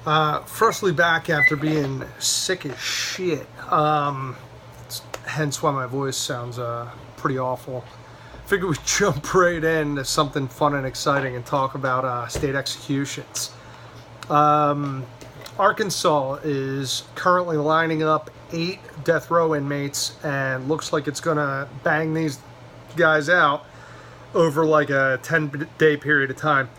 Freshly back after being sick as shit. Hence why my voice sounds pretty awful. Figured we'd jump right into something fun and exciting and talk about state executions. Arkansas is currently lining up 8 death row inmates and looks like it's gonna bang these guys out over like a 10-day period of time.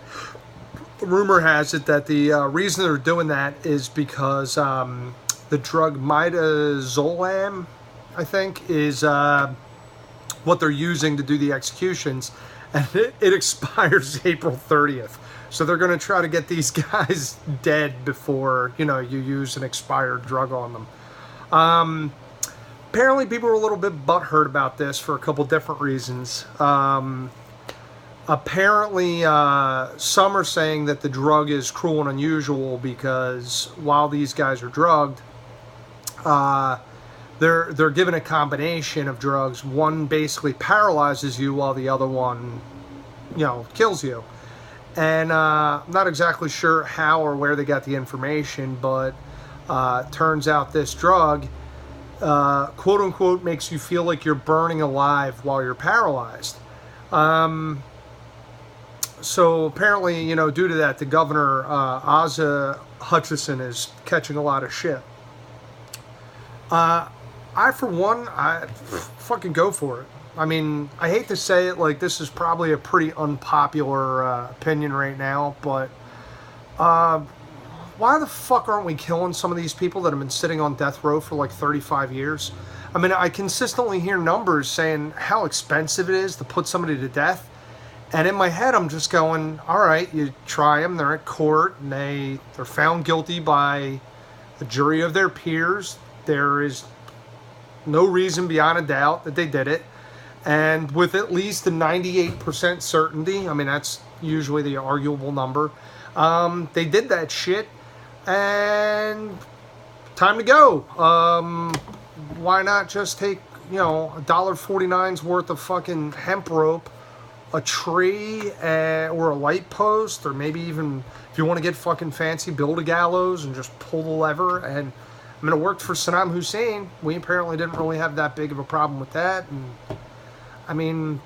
Rumor has it that the reason they're doing that is because the drug midazolam, I think, is what they're using to do the executions, and it expires April 30th. So they're going to try to get these guys dead before, you use an expired drug on them. Apparently people were a little bit butthurt about this for a couple different reasons. Apparently, some are saying that the drug is cruel and unusual because while these guys are drugged, they're given a combination of drugs. One basically paralyzes you while the other one, kills you. And I'm not exactly sure how or where they got the information, but turns out this drug, quote unquote, makes you feel like you're burning alive while you're paralyzed. So apparently, due to that, the governor, Asa Hutchinson, is catching a lot of shit. For one, I fucking go for it. I mean, I hate to say it, like, this is probably a pretty unpopular opinion right now, but why the fuck aren't we killing some of these people that have been sitting on death row for like 35 years? I mean, I consistently hear numbers saying how expensive it is to put somebody to death. And in my head, I'm just going, all right, you try them, they're at court, and they're found guilty by a jury of their peers. There is no reason beyond a doubt that they did it. And with at least a 98% certainty, I mean, that's usually the arguable number, they did that shit, and time to go. Why not just take, $1.49's worth of fucking hemp rope, a tree, or a light post, or maybe even, if you want to get fucking fancy, build a gallows and just pull the lever. And I mean, it worked for Saddam Hussein. We apparently didn't really have that big of a problem with that. And I mean,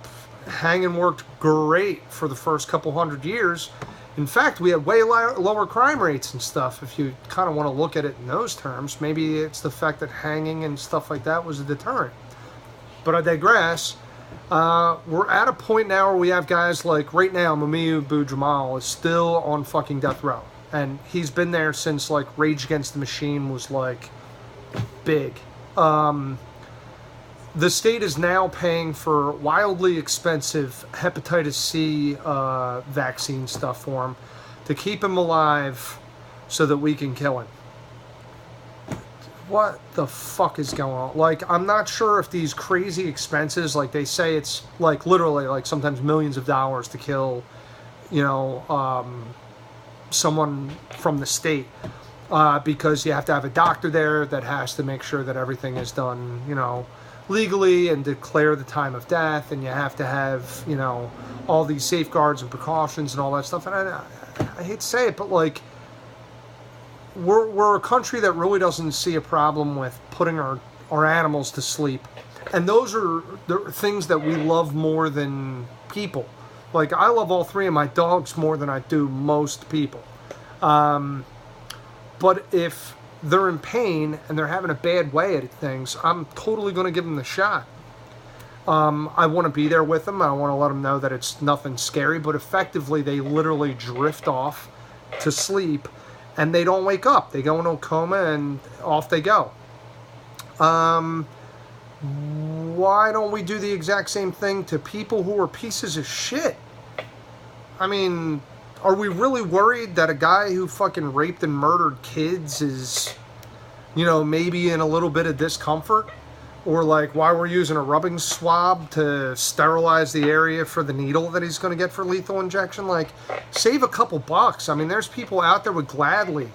hanging worked great for the first couple hundred years. In fact, we had way lower crime rates and stuff. If you kind of want to look at it in those terms, maybe it's the fact that hanging and stuff like that was a deterrent. But I digress. We're at a point now where we have guys like, right now, Mamiyu Abu-Jamal is still on fucking death row. And he's been there since, like, Rage Against the Machine was, like, big. The state is now paying for wildly expensive hepatitis C vaccine stuff for him to keep him alive so that we can kill him. What the fuck is going on? Like, I'm not sure if these crazy expenses, like they say it's like literally like sometimes millions of dollars to kill, someone from the state, because you have to have a doctor there that has to make sure that everything is done, legally and declare the time of death, and you have to have, all these safeguards and precautions and all that stuff. And I hate to say it, but like, we're a country that really doesn't see a problem with putting our animals to sleep. And those are the things that we love more than people. Like, I love all three of my dogs more than I do most people. But if they're in pain and they're having a bad way at things, I'm totally going to give them the shot. I want to be there with them. I want to let them know that it's nothing scary. But effectively, they literally drift off to sleep. And they don't wake up. They go into a coma and off they go. Why don't we do the exact same thing to people who are pieces of shit? I mean, are we really worried that a guy who fucking raped and murdered kids is, maybe in a little bit of discomfort? Or like, why we're using a rubbing swab to sterilize the area for the needle that he's going to get for lethal injection? Like, save a couple bucks. I mean, there's people out there would gladly,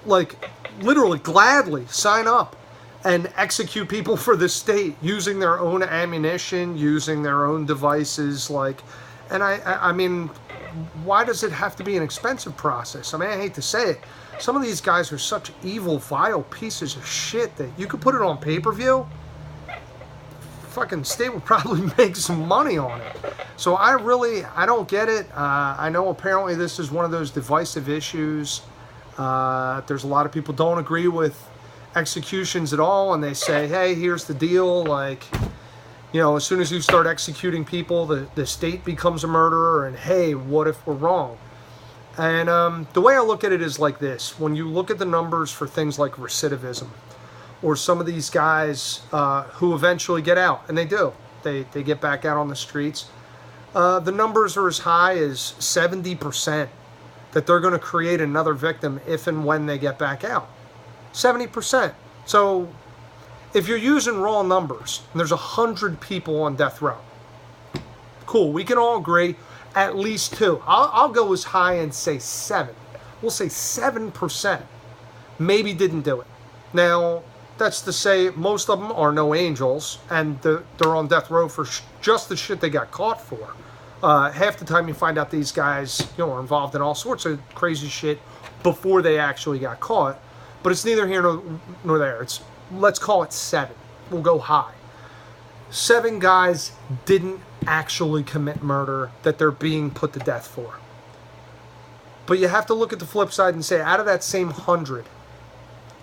like, literally gladly sign up and execute people for the state using their own ammunition, using their own devices. Like, And I mean, why does it have to be an expensive process? I mean, I hate to say it. Some of these guys are such evil, vile pieces of shit that you could put it on pay-per-view. Fucking state would probably make some money on it. So I don't get it. I know apparently this is one of those divisive issues. There's a lot of people don't agree with executions at all, and they say, hey, here's the deal, like, you know, as soon as you start executing people, the state becomes a murderer, and hey, what if we're wrong? And the way I look at it is like this. When you look at the numbers for things like recidivism, or some of these guys who eventually get out, and they do, they get back out on the streets, the numbers are as high as 70% that they're going to create another victim if and when they get back out. 70%. So if you're using raw numbers, and there's 100 people on death row, cool, we can all agree at least 2. I'll go as high and say 7. We'll say 7% maybe didn't do it. Now, that's to say most of them are no angels, and they're on death row for just the shit they got caught for. Half the time you find out these guys, you know, are involved in all sorts of crazy shit before they actually got caught. But it's neither here nor there. Let's call it 7. We'll go high. 7 guys didn't actually commit murder that they're being put to death for. But you have to look at the flip side and say, out of that same 100,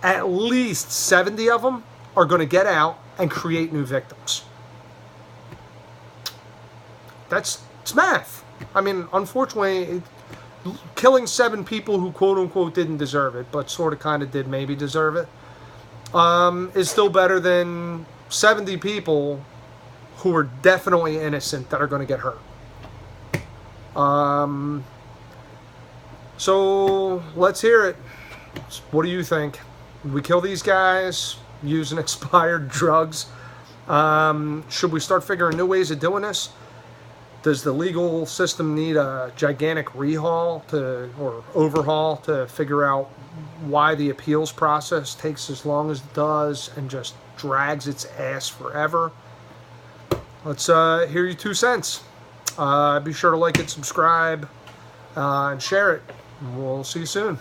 at least 70 of them are going to get out and create new victims. It's math. I mean, unfortunately, killing 7 people who quote-unquote didn't deserve it, but sort of kind of did maybe deserve it, is still better than 70 people who are definitely innocent that are going to get hurt. So let's hear it. What do you think? We kill these guys using expired drugs? Should we start figuring new ways of doing this? Does the legal system need a gigantic rehaul or overhaul to figure out why the appeals process takes as long as it does and just drags its ass forever? Let's hear your 2 cents. Be sure to like it, subscribe, and share it. We'll see you soon.